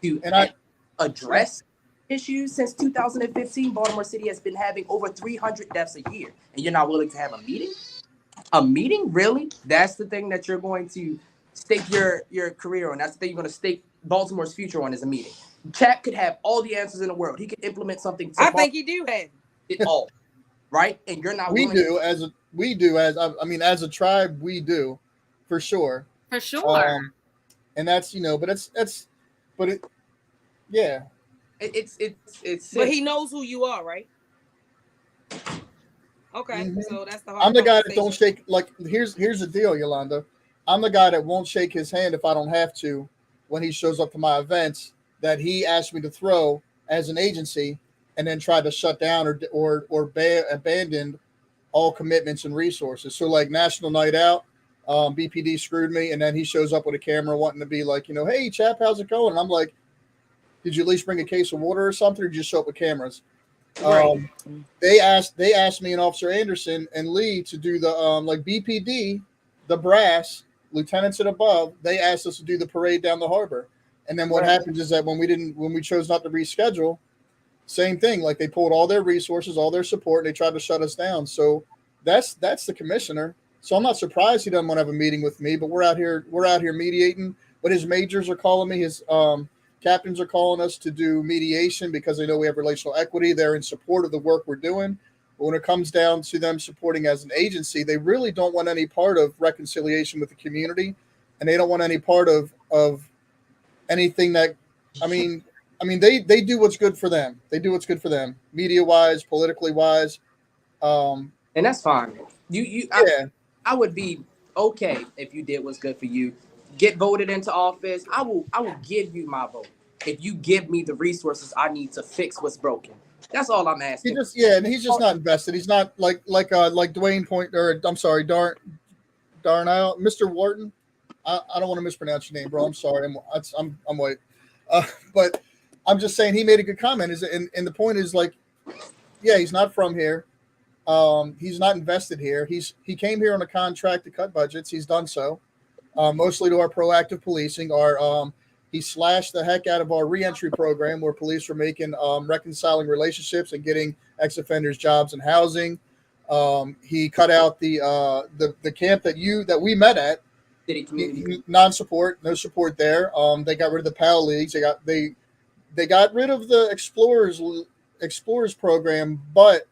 to address issues. Since 2015, Baltimore City has been having over 300 deaths a year, and you're not willing to have a meeting? A meeting, really? That's the thing that you're going to stake your career on. That's the thing you're going to stake Baltimore's future on, is a meeting. Chap could have all the answers in the world. He could implement something. I think he do have it all, right? And you're not. As a tribe, we do, for sure. For sure. And that's, but it, yeah. It's. But he knows who you are, right? Okay, Mm-hmm. so that's the hard. I'm the guy that don't shake. Like, here's the deal, Yolanda. I'm the guy that won't shake his hand if I don't have to when he shows up to my events that he asked me to throw as an agency, and then tried to shut down or abandon all commitments and resources. So, like, National Night Out, BPD screwed me, and then he shows up with a camera wanting to be like, hey, chap, how's it going? And I'm like, did you at least bring a case of water or something, or did you just show up with cameras? Right. They asked me and Officer Anderson and Lee to do the like BPD the brass, lieutenants and above, they asked us to do the parade down the harbor. And then what Right. happens is that when we chose not to reschedule, same thing. Like they pulled all their resources, all their support, and they tried to shut us down. So that's the commissioner. So I'm not surprised he doesn't want to have a meeting with me. But we're out here mediating. But his majors are calling me. His captains are calling us to do mediation because they know we have relational equity. They're in support of the work we're doing. But when it comes down to them supporting as an agency, they really don't want any part of reconciliation with the community, and they don't want any part of anything that. I mean, they do what's good for them. They do what's good for them, media wise, politically wise. Um, And that's fine. yeah, I would be okay if you did what's good for you. Get voted into office. I will give you my vote if you give me the resources I need to fix what's broken. That's all I'm asking. and he's just not invested. He's not like Dwayne Point, or I'm sorry, Darnell, Mr. Wharton. I don't want to mispronounce your name, bro. I'm sorry. I'm white, but I'm just saying he made a good comment. And the point is like, yeah, he's not from here. He's not invested here. He came here on a contract to cut budgets. He's done so, mostly to our proactive policing. He slashed the heck out of our reentry program, where police were making reconciling relationships and getting ex-offenders jobs and housing. He cut out the camp that we met at. City community. Non-support, no support there. They got rid of the PAL leagues. They got rid of the Explorers program, but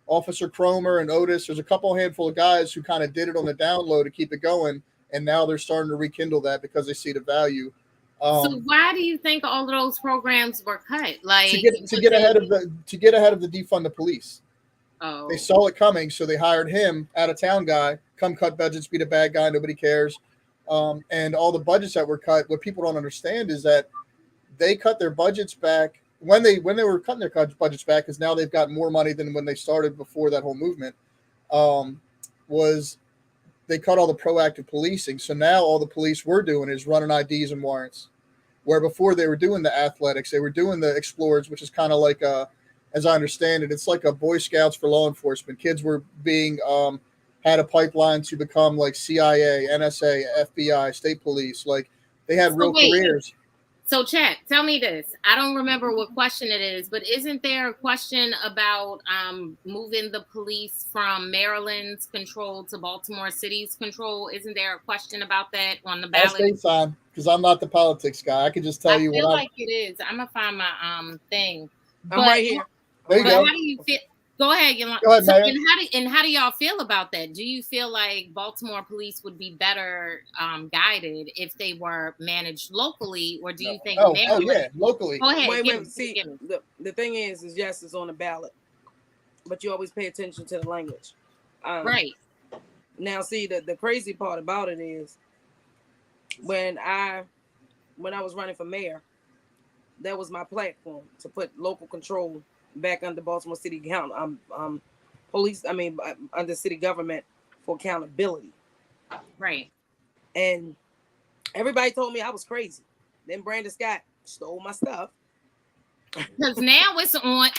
Officer Cromer and Otis, there's a handful of guys who kind of did it on the down low to keep it going, and now they're starting to rekindle that because they see the value. So why do you think all of those programs were cut? Like to get ahead of the defund the police. Oh. They saw it coming, so they hired him, out of town guy, come cut budgets, be the bad guy, nobody cares. And all the budgets that were cut, what people don't understand is that they cut their budgets back when they were cutting their budgets back, because now they've got more money than when they started before that whole movement. Was they cut all the proactive policing. So now all the police were doing is running IDs and warrants, where before they were doing the athletics, they were doing the Explorers, which is kind of like as I understand it, it's like a Boy Scouts for law enforcement. Kids were being had a pipeline to become like CIA, NSA, FBI, state police. Like they had real careers. So, chat, tell me this. I don't remember what question it is, but isn't there a question about moving the police from Maryland's control to Baltimore City's control? Isn't there a question about that on the ballot? I'll stay time because I'm not the politics guy. I can just tell you. I feel like it is. I'm gonna find my thing. I'm right here. There you go. How do you feel? Go ahead, Yolanda. Go ahead, Mayor. And how do y'all feel about that? Do you feel like Baltimore police would be better guided if they were managed locally, or do you think Maryland? Oh yeah, locally. Go ahead. Wait. See, the thing is yes, it's on the ballot, but you always pay attention to the language. Right. Now, see, the crazy part about it is when I was running for mayor, that was my platform to put local control back under Baltimore City police. Under city government for accountability. Right. And everybody told me I was crazy. Then Brandon Scott stole my stuff. Because now it's on.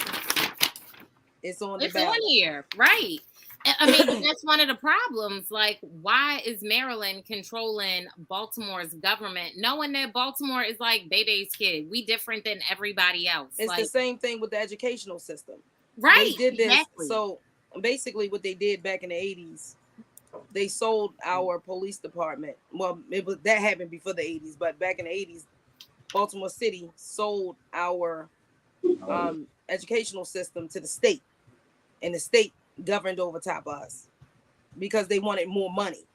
It's on here, right? I mean, that's one of the problems. Like, why is Maryland controlling Baltimore's government, knowing that Baltimore is like Bebe's kid? We different than everybody else. It's the same thing with the educational system. Right. They did this. Exactly. So basically what they did back in the 80s, they sold our police department. Well, that happened before the 80s, but back in the 80s, Baltimore City sold our educational system to the state, and the state governed over top of us because they wanted more money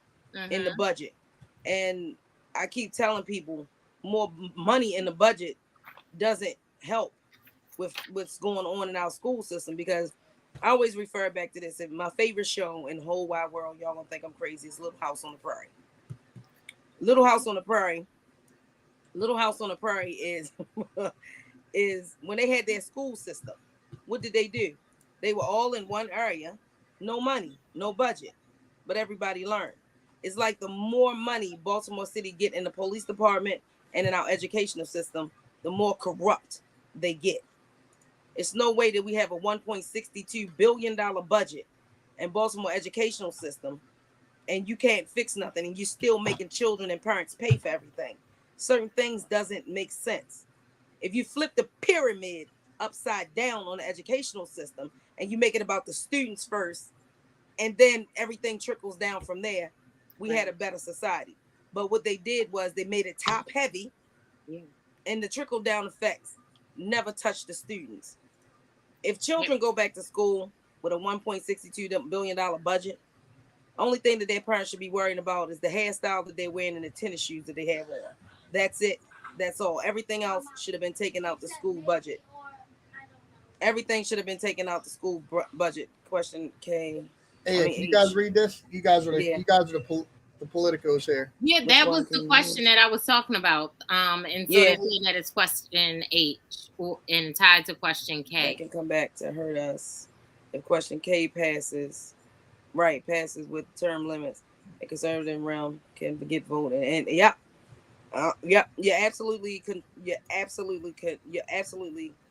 in the budget. And I keep telling people more money in the budget doesn't help with what's going on in our school system, because I always refer back to this. My favorite show in the whole wide world, y'all gonna think I'm crazy, is Little House on the Prairie. Little House on the Prairie is is when they had their school system. What did they do? They were all in one area, no money, no budget, but everybody learned. It's like the more money Baltimore City get in the police department and in our educational system, the more corrupt they get. It's no way that we have a $1.62 billion budget and Baltimore educational system, and you can't fix nothing, and you're still making children and parents pay for everything. Certain things doesn't make sense. If you flip the pyramid upside down on the educational system and you make it about the students first, and then everything trickles down from there, we had a better society. But what they did was they made it top heavy, and the trickle down effects never touched the students. If children go back to school with a $1.62 billion budget, only thing that their parents should be worrying about is the hairstyle that they're wearing and the tennis shoes that they have on. That's it. That's all. Everything else should have been taken out the school budget. Everything should have been taken out the school budget. Question K. Hey, if you guys read this, you guys are the politicos here. Yeah, that was the question that I was talking about. And so they're saying that it's question H and tied to question K. They can come back to hurt us if question K passes. Right, passes with term limits. A conservative realm can get voted, and you're absolutely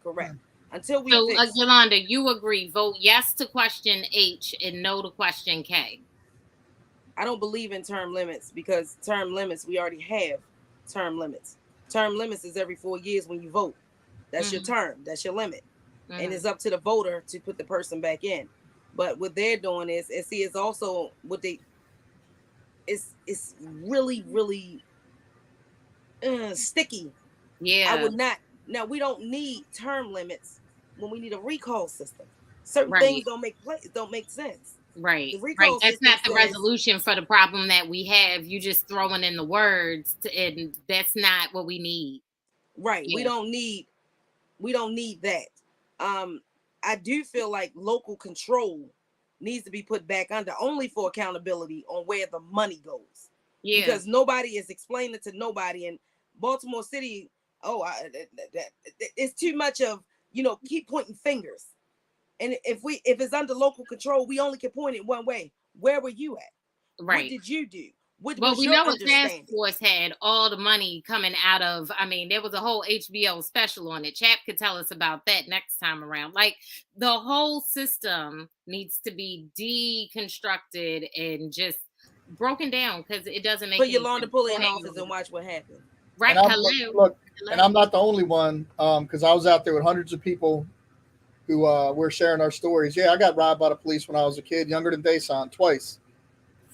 correct. Until we Yolanda, you agree? Vote yes to question H and no to question K. I don't believe in term limits, because term limits, we already have term limits. Term limits is every 4 years when you vote. That's your term. That's your limit, and it's up to the voter to put the person back in. But what they're doing is, and see, it's also what they, it's really, really sticky. Yeah. I would not. Now, we don't need term limits when we need a recall system. Certain things don't make sense. Right. That's not the resolution for the problem that we have. You just throwing in the words, and that's not what we need. Right. Yeah. We don't need that. I do feel like local control needs to be put back under, only for accountability on where the money goes. Yeah. Because nobody is explaining to nobody. And Baltimore City, it's too much of, keep pointing fingers. And if it's under local control, we only can point it one way. Where were you at? Right. What did you do? Well, we know the task force had all the money coming out of, there was a whole HBO special on it. Chap could tell us about that next time around. Like, the whole system needs to be deconstructed and just broken down, because it doesn't make sense. Put Yolanda pull in office and watch what happens. Right. Hello. And I'm not the only one, because I was out there with hundreds of people who were sharing our stories. Yeah, I got robbed by the police when I was a kid, younger than Dayson, twice.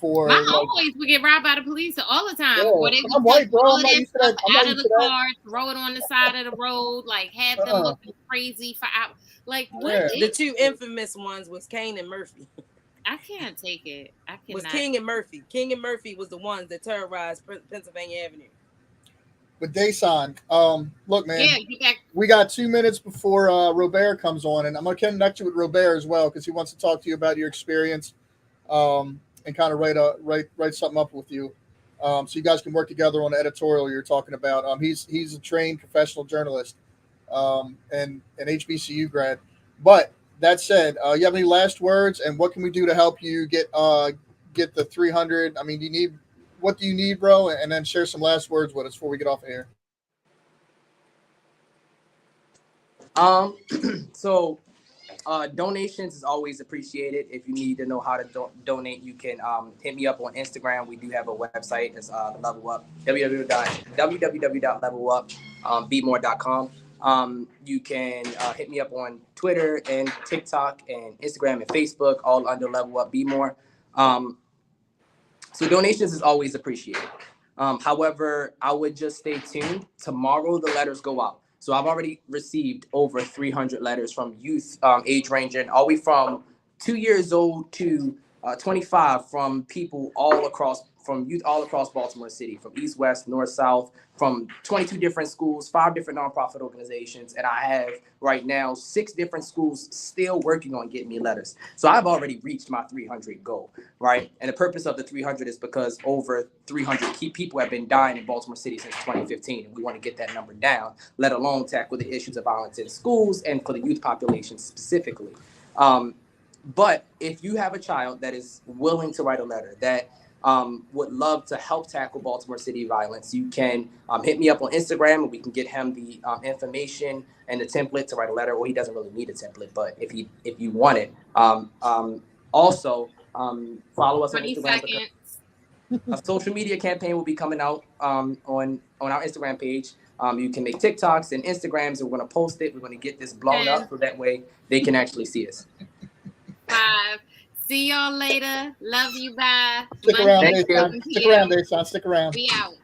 My homeboys would get robbed by the police all the time. Yeah, they would white, bro. All that stuff out of the car, throw it on the side of the road, like have them looking crazy for hours. Like, what? The two infamous ones was Kane and Murphy. I can't take it. I cannot. Was King and Murphy. King and Murphy was the ones that terrorized Pennsylvania Avenue. With Dayson, look, man, we got 2 minutes before Robert comes on, and I'm going to connect you with Robert as well, because he wants to talk to you about your experience, and kind of write something up with you, so you guys can work together on the editorial you're talking about. He's a trained professional journalist, and an HBCU grad. But that said, you have any last words, and what can we do to help you get the 300? What do you need, bro? And then share some last words with us before we get off of here. So donations is always appreciated. If you need to know how to donate, you can hit me up on Instagram. We do have a website. It's Level Up, www.levelupbmore.com. You can hit me up on Twitter and TikTok and Instagram and Facebook, all under Level Up Be More. So donations is always appreciated. However, I would just stay tuned. Tomorrow the letters go out. So I've already received over 300 letters from youth, age ranging, all the way from 2 years old to 25, from people from youth all across Baltimore City, from east, west, north, south, from 22 different schools, 5 different nonprofit organizations. And I have right now 6 different schools still working on getting me letters. So I've already reached my 300 goal, right? And the purpose of the 300 is because over 300 key people have been dying in Baltimore City since 2015. And we want to get that number down, let alone tackle the issues of violence in schools and for the youth population specifically. But if you have a child that is willing to write a letter, that would love to help tackle Baltimore City violence, you can hit me up on Instagram, and we can get him the information and the template to write a letter. Well, he doesn't really need a template, but if you want it, also follow us on Instagram. A social media campaign will be coming out on our Instagram page. You can make TikToks and Instagrams, and we're going to post it. We're going to get this blown up so that way they can actually see us. 5. See y'all later. Love you. Bye. Stick around, Thank you. Dayson. Stick around, Dayson. Stick around. We out.